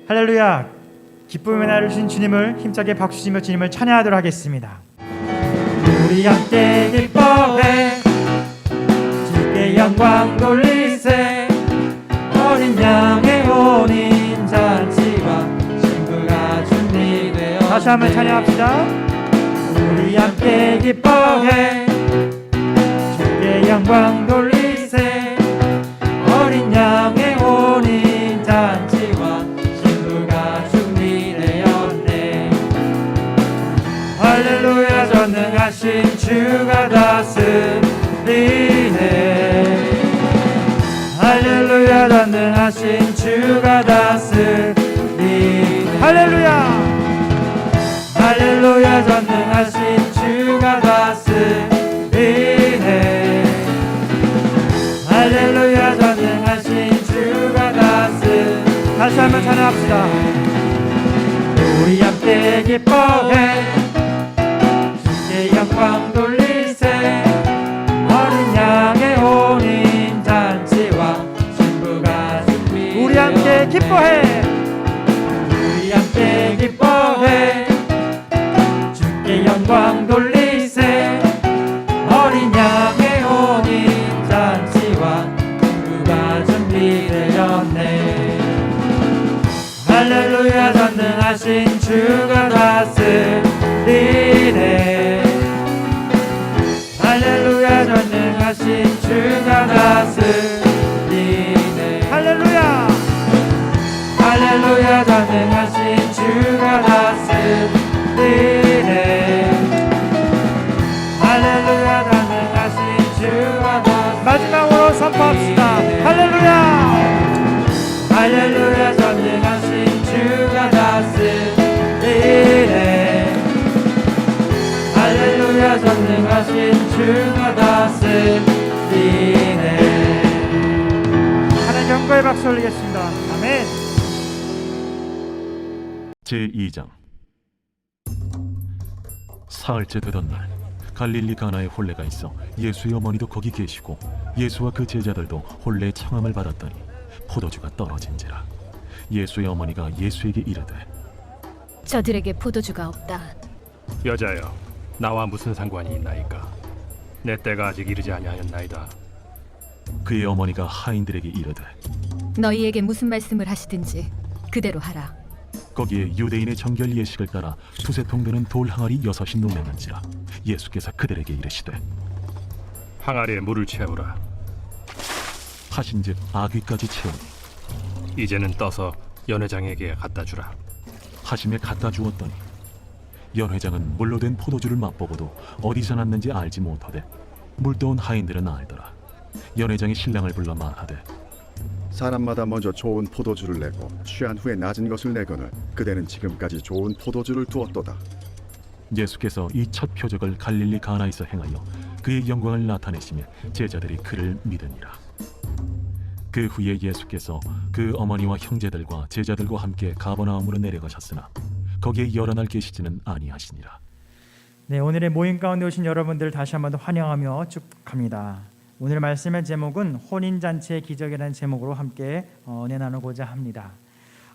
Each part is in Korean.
할렐루야. 기쁨의 날을 주신 주님을 힘차게 박수치며 주님을 찬양하도록 하겠습니다. 우리 함께 기뻐해 주께 영광 돌리세. 어린 양의 혼인 잔치와 신부가 준비되었네. 다시 한번 찬양합시다. 우리 함께 기뻐해 주께 영광 돌리세. 어린 양의 혼인 잔치와 신부가 준비되었네. 할렐루야. 전능하신 주가 다스리네. 할렐루야. 전능하신 주가 다스리네. 할렐루야. 할렐루야. 전능하신 주가 다스리네. 할렐루야. 전능하신 주가 다스리네. 다시 한번 찬양합시다. 우리 함께 기뻐해 주께 영광 돌리세. 어린 양의 혼인 잔치와 신부가 준비. 우리 함께 기뻐해. 우리 함께 기뻐해 주께 영광 돌리세. 어린 양의 혼인 잔치와 신부가 준비되었네. 할렐루야. 전능하신 주가 다스리네. 할렐루야. 전능하신 주가 다스리네. 할렐루야. 할렐루야. 전능하신 주가 다스리네. 할렐루야. 전능하신 주가 다스리네. 마지막으로 선포합시다. 할렐루야. 할렐루야. 전능하신 주가 다스리네. 할렐루야. 전능하신 주가 다스리네. 하나님 영광의 박수 올리겠습니다. 아멘. 제2장. 사흘째 되던 날 갈릴리 가나에 혼례가 있어 예수의 어머니도 거기 계시고 예수와 그 제자들도 혼례의 청함을 받았더니 포도주가 떨어진지라. 예수의 어머니가 예수에게 이르되 저들에게 포도주가 없다. 여자여, 나와 무슨 상관이 있나이까? 내 때가 아직 이르지 아니하였나이다. 그의 어머니가 하인들에게 이르되 너희에게 무슨 말씀을 하시든지 그대로 하라. 거기에 유대인의 정결 예식을 따라 두세 통 되는 돌 항아리 6이 놓매는지라. 예수께서 그들에게 이르시되 항아리에 물을 채우라. 하신즉 아귀까지 채우니 이제는 떠서 연회장에게 갖다 주라. 하심에 갖다 주었더니 연회장은 물로 된 포도주를 맛보고도 어디서 났는지 알지 못하되 물떠온 하인들은 알더라. 연회장이 신랑을 불러 말하되 사람마다 먼저 좋은 포도주를 내고 취한 후에 낮은 것을 내거늘 그대는 지금까지 좋은 포도주를 두었도다. 예수께서 이 첫 표적을 갈릴리 가나에서 행하여 그의 영광을 나타내시며 제자들이 그를 믿으니라. 그 후에 예수께서 그 어머니와 형제들과 제자들과 함께 가버나움으로 내려가셨으나 거기에 여러 날 계시지는 아니하시니라. 네, 오늘의 모임 가운데 오신 여러분들 다시 한번 더 환영하며 축복합니다. 오늘 말씀의 제목은 혼인잔치의 기적이라는 제목으로 함께 은혜 나누고자 합니다.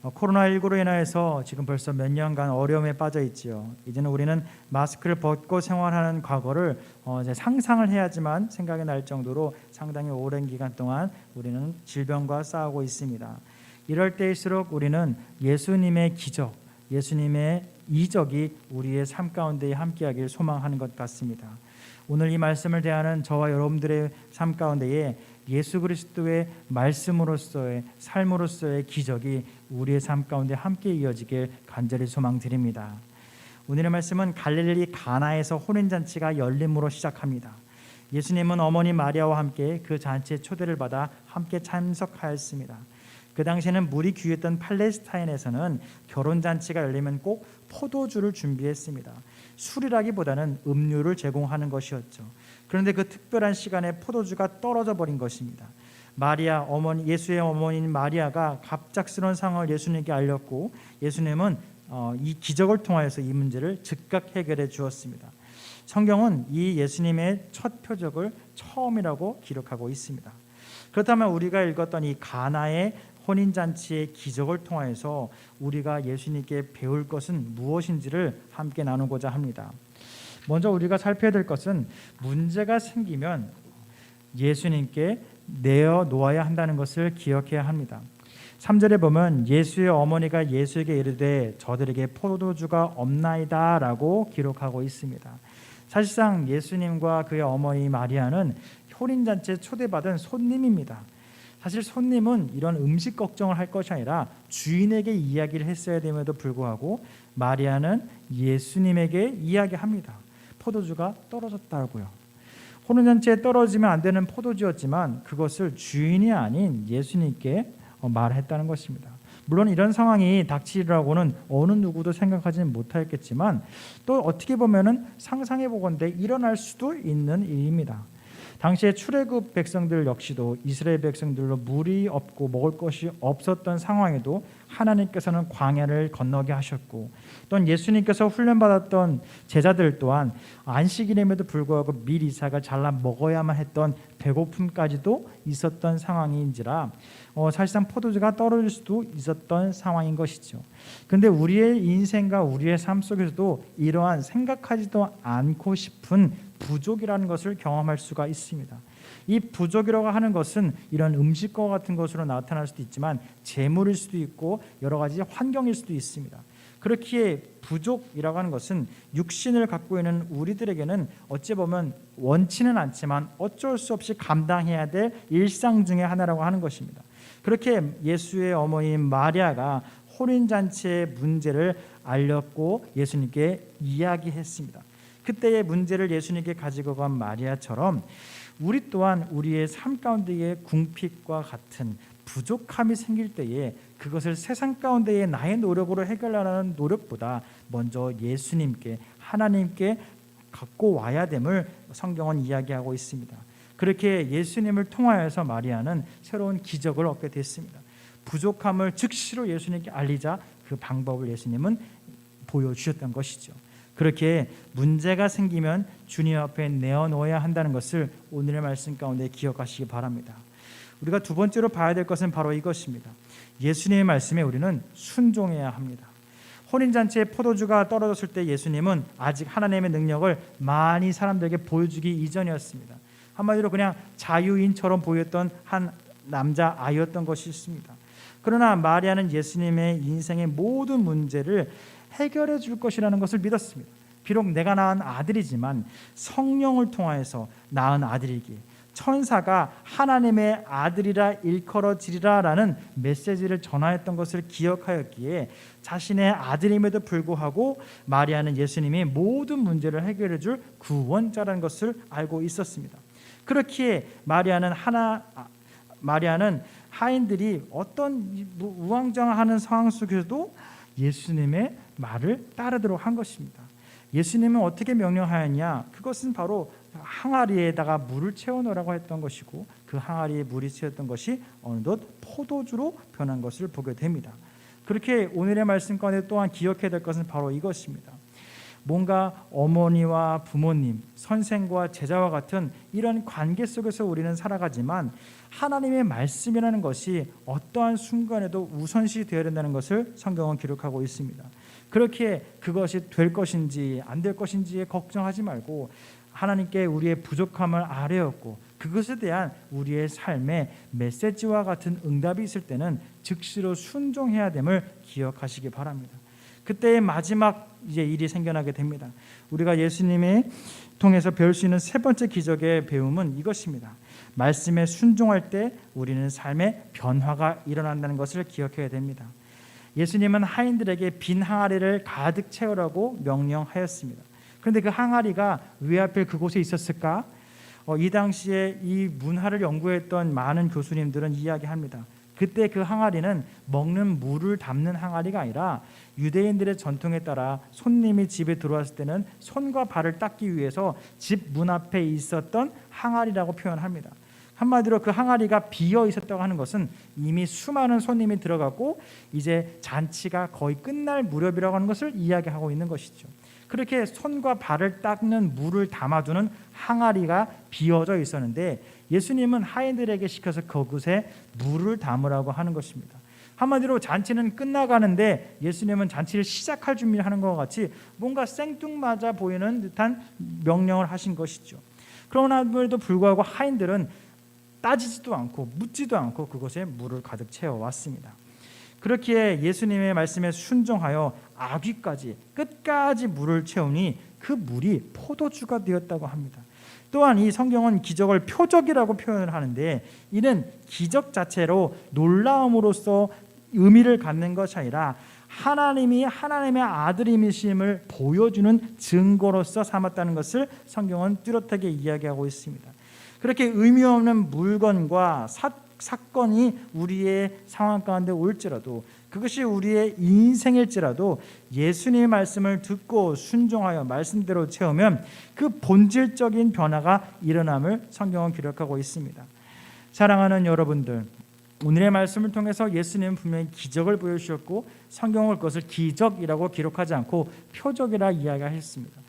코로나19로 인하여서 지금 벌써 몇 년간 어려움에 빠져 있지요. 이제는 우리는 마스크를 벗고 생활하는 과거를 이제 상상을 해야지만 생각이 날 정도로 상당히 오랜 기간 동안 우리는 질병과 싸우고 있습니다. 이럴 때일수록 우리는 예수님의 기적, 예수님의 이적이 우리의 삶 가운데 함께하길 소망하는 것 같습니다. 오늘 이 말씀을 대하는 저와 여러분들의 삶 가운데에 예수 그리스도의 말씀으로서의 삶으로서의 기적이 우리의 삶 가운데 함께 이어지길 간절히 소망드립니다. 오늘의 말씀은 갈릴리 가나에서 혼인잔치가 열림으로 시작합니다. 예수님은 어머니 마리아와 함께 그 잔치에 초대를 받아 함께 참석하였습니다. 그 당시에는 물이 귀했던 팔레스타인에서는 결혼잔치가 열리면 꼭 포도주를 준비했습니다. 술이라기보다는 음료를 제공하는 것이었죠. 그런데 그 특별한 시간에 포도주가 떨어져 버린 것입니다. 마리아 어머니, 예수의 어머니인 마리아가 갑작스러운 상황을 예수님께 알렸고 예수님은 이 기적을 통하여서 이 문제를 즉각 해결해 주었습니다. 성경은 이 예수님의 첫 표적을 처음이라고 기록하고 있습니다. 그렇다면 우리가 읽었던 이 가나의 혼인잔치의 기적을 통하여서 우리가 예수님께 배울 것은 무엇인지를 함께 나누고자 합니다. 먼저 우리가 살펴야 될 것은 문제가 생기면 예수님께 내어놓아야 한다는 것을 기억해야 합니다. 3절에 보면 예수의 어머니가 예수에게 이르되 저들에게 포도주가 없나이다 라고 기록하고 있습니다. 사실상 예수님과 그의 어머니 마리아는 혼인잔치에 초대받은 손님입니다. 사실 손님은 이런 음식 걱정을 할 것이 아니라 주인에게 이야기를 했어야 됨에도 불구하고 마리아는 예수님에게 이야기합니다. 포도주가 떨어졌다고요. 혼인잔치에 떨어지면 안 되는 포도주였지만 그것을 주인이 아닌 예수님께 말했다는 것입니다. 물론 이런 상황이 닥치리라고는 어느 누구도 생각하지는 못했겠지만 또 어떻게 보면은 상상해 보건대 일어날 수도 있는 일입니다. 당시에 출애굽 백성들 역시도 이스라엘 백성들로 물이 없고 먹을 것이 없었던 상황에도 하나님께서는 광야를 건너게 하셨고 또한 예수님께서 훈련받았던 제자들 또한 안식일임에도 불구하고 밀 이삭을 잘라 먹어야만 했던 배고픔까지도 있었던 상황인지라 사실상 포도주가 떨어질 수도 있었던 상황인 것이죠. 그런데 우리의 인생과 우리의 삶 속에서도 이러한 생각하지도 않고 싶은 부족이라는 것을 경험할 수가 있습니다. 이 부족이라고 하는 것은 이런 음식과 같은 것으로 나타날 수도 있지만 재물일 수도 있고 여러 가지 환경일 수도 있습니다. 그렇기에 부족이라고 하는 것은 육신을 갖고 있는 우리들에게는 어찌 보면 원치는 않지만 어쩔 수 없이 감당해야 될 일상 중에 하나라고 하는 것입니다. 그렇게 예수의 어머니인 마리아가 혼인잔치의 문제를 알렸고 예수님께 이야기했습니다. 그때의 문제를 예수님께 가지고 간 마리아처럼 우리 또한 우리의 삶 가운데의 궁핍과 같은 부족함이 생길 때에 그것을 세상 가운데의 나의 노력으로 해결하려는 노력보다 먼저 예수님께 하나님께 갖고 와야 됨을 성경은 이야기하고 있습니다. 그렇게 예수님을 통하여서 마리아는 새로운 기적을 얻게 됐습니다. 부족함을 즉시로 예수님께 알리자 그 방법을 예수님은 보여주셨던 것이죠. 그렇게 문제가 생기면 주님 앞에 내어놓아야 한다는 것을 오늘의 말씀 가운데 기억하시기 바랍니다. 우리가 두 번째로 봐야 될 것은 바로 이것입니다. 예수님의 말씀에 우리는 순종해야 합니다. 혼인잔치에 포도주가 떨어졌을 때 예수님은 아직 하나님의 능력을 많이 사람들에게 보여주기 이전이었습니다. 한마디로 그냥 자유인처럼 보였던 한 남자아이였던 것이 있습니다. 그러나 마리아는 예수님의 인생의 모든 문제를 해결해 줄 것이라는 것을 믿었습니다. 비록 내가 낳은 아들이지만 성령을 통하여서 낳은 아들이기에 천사가 하나님의 아들이라 일컬어지리라 라는 메시지를 전하였던 것을 기억하였기에 자신의 아들임에도 불구하고 마리아는 예수님이 모든 문제를 해결해 줄 구원자라는 것을 알고 있었습니다. 그렇기에 마리아는 하인들이 어떤 우왕좌왕하는 상황 속에서도 예수님의 말을 따르도록 한 것입니다. 예수님은 어떻게 명령하였냐? 그것은 바로 항아리에다가 물을 채워넣으라고 했던 것이고 그 항아리에 물이 채웠던 것이 어느덧 포도주로 변한 것을 보게 됩니다. 그렇게 오늘의 말씀 가운데 또한 기억해야 될 것은 바로 이것입니다. 뭔가 어머니와 부모님, 선생과 제자와 같은 이런 관계 속에서 우리는 살아가지만 하나님의 말씀이라는 것이 어떠한 순간에도 우선시 되어야 된다는 것을 성경은 기록하고 있습니다. 그렇게 그것이 될 것인지 안 될 것인지에 걱정하지 말고 하나님께 우리의 부족함을 아뢰었고 그것에 대한 우리의 삶의 메시지와 같은 응답이 있을 때는 즉시로 순종해야 됨을 기억하시기 바랍니다. 그때의 마지막 일이 생겨나게 됩니다. 우리가 예수님의 통해서 배울 수 있는 세 번째 기적의 배움은 이것입니다. 말씀에 순종할 때 우리는 삶의 변화가 일어난다는 것을 기억해야 됩니다. 예수님은 하인들에게 빈 항아리를 가득 채우라고 명령하였습니다. 그런데 그 항아리가 왜 하필 그곳에 있었을까? 이 당시에 이 문화를 연구했던 많은 교수님들은 이야기합니다. 그때 그 항아리는 먹는 물을 담는 항아리가 아니라 유대인들의 전통에 따라 손님이 집에 들어왔을 때는 손과 발을 닦기 위해서 집 문 앞에 있었던 항아리라고 표현합니다. 한마디로 그 항아리가 비어 있었다고 하는 것은 이미 수많은 손님이 들어갔고 이제 잔치가 거의 끝날 무렵이라고 하는 것을 이야기하고 있는 것이죠. 그렇게 손과 발을 닦는 물을 담아두는 항아리가 비어져 있었는데 예수님은 하인들에게 시켜서 그곳에 물을 담으라고 하는 것입니다. 한마디로 잔치는 끝나가는데 예수님은 잔치를 시작할 준비를 하는 것과 같이 뭔가 생뚱맞아 보이는 듯한 명령을 하신 것이죠. 그럼에도 불구하고 하인들은 따지지도 않고 묻지도 않고 그곳에 물을 가득 채워왔습니다. 그렇기에 예수님의 말씀에 순종하여 아귀까지 끝까지 물을 채우니 그 물이 포도주가 되었다고 합니다. 또한 이 성경은 기적을 표적이라고 표현을 하는데 이는 기적 자체로 놀라움으로써 의미를 갖는 것이 아니라 하나님이 하나님의 아들임이심을 보여주는 증거로서 삼았다는 것을 성경은 뚜렷하게 이야기하고 있습니다. 그렇게 의미 없는 물건과 사건이 우리의 상황 가운데 올지라도 그것이 우리의 인생일지라도 예수님의 말씀을 듣고 순종하여 말씀대로 채우면 그 본질적인 변화가 일어남을 성경은 기록하고 있습니다. 사랑하는 여러분들, 오늘의 말씀을 통해서 예수님은 분명히 기적을 보여주셨고 성경은 그것을 기적이라고 기록하지 않고 표적이라 이야기하셨습니다.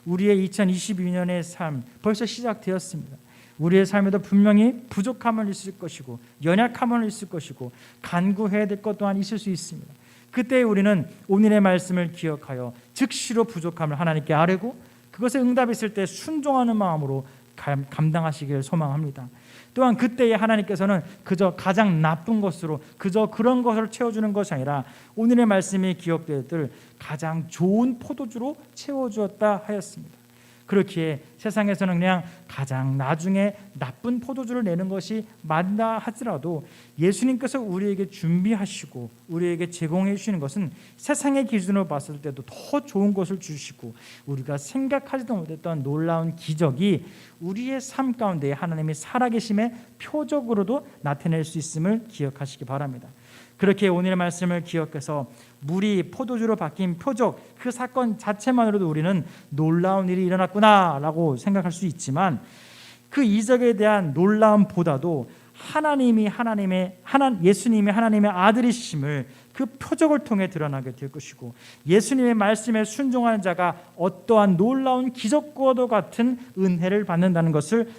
우리의 2022년의 삶 벌써 시작되었습니다. 우리의 삶에도 분명히 부족함을 있을 것이고 연약함을 있을 것이고 간구해야 될 것 또한 있을 수 있습니다. 그때 우리는 오늘의 말씀을 기억하여 즉시로 부족함을 하나님께 아뢰고 그것에 응답이 있을 때 순종하는 마음으로 감당하시길 소망합니다. 또한 그때에 하나님께서는 그저 가장 나쁜 것으로 그저 그런 것을 채워주는 것이 아니라 오늘의 말씀이 기억되었을 가장 좋은 포도주로 채워주었다 하였습니다. 그렇기에 세상에서는 그냥 가장 나중에 나쁜 포도주를 내는 것이 맞다 하더라도 예수님께서 우리에게 준비하시고 우리에게 제공해 주시는 것은 세상의 기준으로 봤을 때도 더 좋은 것을 주시고 우리가 생각하지도 못했던 놀라운 기적이 우리의 삶 가운데 하나님의 살아계심의 표적으로도 나타낼 수 있음을 기억하시기 바랍니다. 그렇게 오늘의 말씀을 기억해서 물이 포도주로 바뀐 표적 그 사건 자체만으로도 우리는 놀라운 일이 일어났구나라고 생각할 수 있지만 그 이적에 대한 놀라움보다도 예수님이 하나님의 아들이심을 그 표적을 통해 드러나게 될 것이고 예수님의 말씀에 순종하는 자가 어떠한 놀라운 기적과도 같은 은혜를 받는다는 것을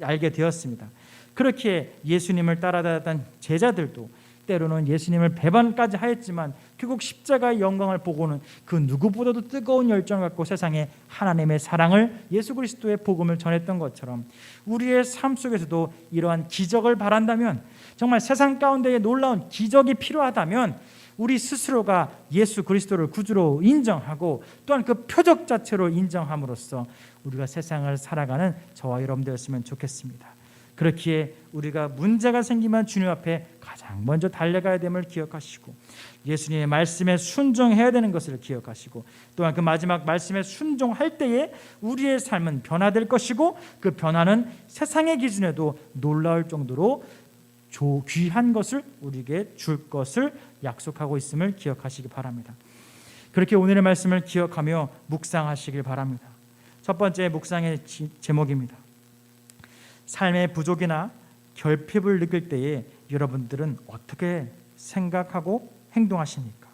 알게 되었습니다. 그렇게 예수님을 따라다녔던 제자들도 때로는 예수님을 배반까지 하였지만 결국 십자가의 영광을 보고는 그 누구보다도 뜨거운 열정을 갖고 세상에 하나님의 사랑을 예수 그리스도의 복음을 전했던 것처럼 우리의 삶 속에서도 이러한 기적을 바란다면 정말 세상 가운데에 놀라운 기적이 필요하다면 우리 스스로가 예수 그리스도를 구주로 인정하고 또한 그 표적 자체로 인정함으로써 우리가 세상을 살아가는 저와 여러분들이었으면 좋겠습니다. 그렇기에 우리가 문제가 생기면 주님 앞에 가장 먼저 달려가야 됨을 기억하시고 예수님의 말씀에 순종해야 되는 것을 기억하시고 또한 그 마지막 말씀에 순종할 때에 우리의 삶은 변화될 것이고 그 변화는 세상의 기준에도 놀라울 정도로 귀한 것을 우리에게 줄 것을 약속하고 있음을 기억하시기 바랍니다. 그렇게 오늘의 말씀을 기억하며 묵상하시길 바랍니다. 첫 번째 묵상의 제목입니다. 삶의 부족이나 결핍을 느낄 때에 여러분들은 어떻게 생각하고 행동하십니까?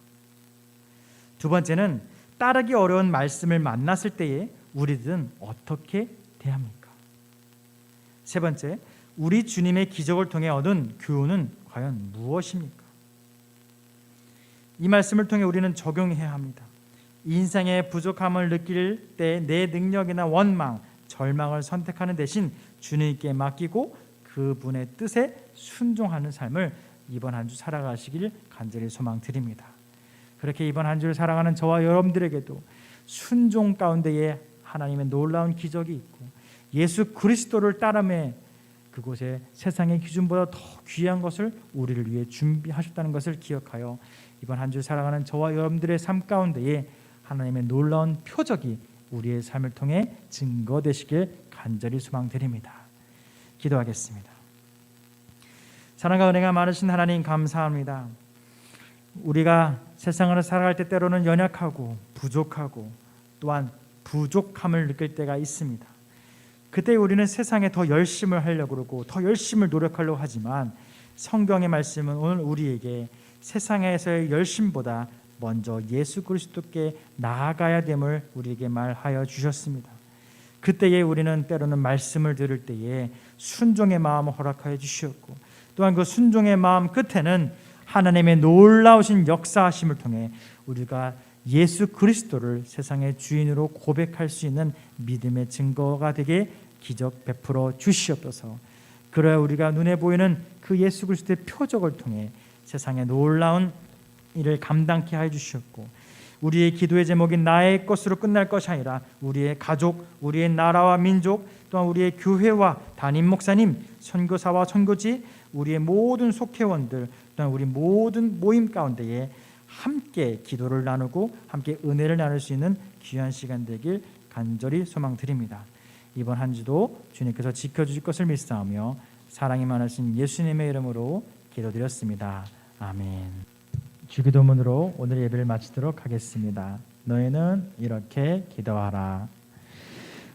두 번째는 따르기 어려운 말씀을 만났을 때에 우리들은 어떻게 대합니까? 세 번째, 우리 주님의 기적을 통해 얻은 교훈은 과연 무엇입니까? 이 말씀을 통해 우리는 적용해야 합니다. 인생의 부족함을 느낄 때 내 능력이나 원망, 절망을 선택하는 대신 주님께 맡기고 그분의 뜻에 순종하는 삶을 이번 한 주 살아가시길 간절히 소망드립니다. 그렇게 이번 한 주를 살아가는 저와 여러분들에게도 순종 가운데에 하나님의 놀라운 기적이 있고 예수 그리스도를 따름에 그곳에 세상의 기준보다 더 귀한 것을 우리를 위해 준비하셨다는 것을 기억하여 이번 한 주 살아가는 저와 여러분들의 삶 가운데에 하나님의 놀라운 표적이 우리의 삶을 통해 증거되시길 간절히 소망드립니다. 기도하겠습니다. 사랑과 은혜가 많으신 하나님 감사합니다. 우리가 세상을 살아갈 때 때로는 연약하고 부족하고 또한 부족함을 느낄 때가 있습니다. 그때 우리는 세상에 더 열심을 하려고 그러고 더 열심을 노력하려고 하지만 성경의 말씀은 오늘 우리에게 세상에서의 열심보다 먼저 예수 그리스도께 나아가야 됨을 우리에게 말하여 주셨습니다. 그때에 우리는 때로는 말씀을 들을 때에 순종의 마음을 허락하여 주시었고, 또한 그 순종의 마음 끝에는 하나님의 놀라우신 역사하심을 통해 우리가 예수 그리스도를 세상의 주인으로 고백할 수 있는 믿음의 증거가 되게 기적 베풀어 주시옵소서. 그래야 우리가 눈에 보이는 그 예수 그리스도의 표적을 통해 세상의 놀라운 일을 감당케 해 주셨고, 우리의 기도의 제목이 나의 것으로 끝날 것이 아니라 우리의 가족, 우리의 나라와 민족, 또한 우리의 교회와 담임 목사님, 선교사와 선교지, 우리의 모든 속회원들, 또한 우리 모든 모임 가운데에 함께 기도를 나누고 함께 은혜를 나눌 수 있는 귀한 시간 되길 간절히 소망드립니다. 이번 한 주도 주님께서 지켜주실 것을 믿사오며 사랑이 많으신 예수님의 이름으로 기도드렸습니다. 아멘. 주기도문으로 오늘 예배를 마치도록 하겠습니다. 너희는 이렇게 기도하라.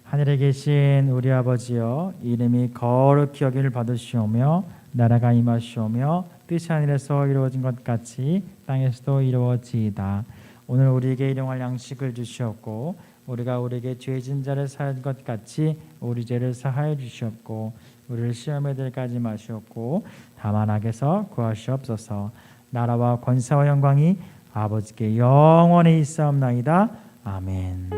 하늘에 계신 우리 아버지여, 이름이 거룩히 여김을 받으시오며 나라가 임하시오며 뜻이 하늘에서 이루어진 것 같이 땅에서도 이루어지이다. 오늘 우리에게 일용할 양식을 주시옵고, 우리가 우리에게 죄진 자를 사할 것 같이 우리 죄를 사하여 주시옵고, 우리를 시험에 들게 하지 마시옵고 다만 악에서 구하시옵소서. 나라와 권세와 영광이 아버지께 영원히 있사옵나이다. 아멘.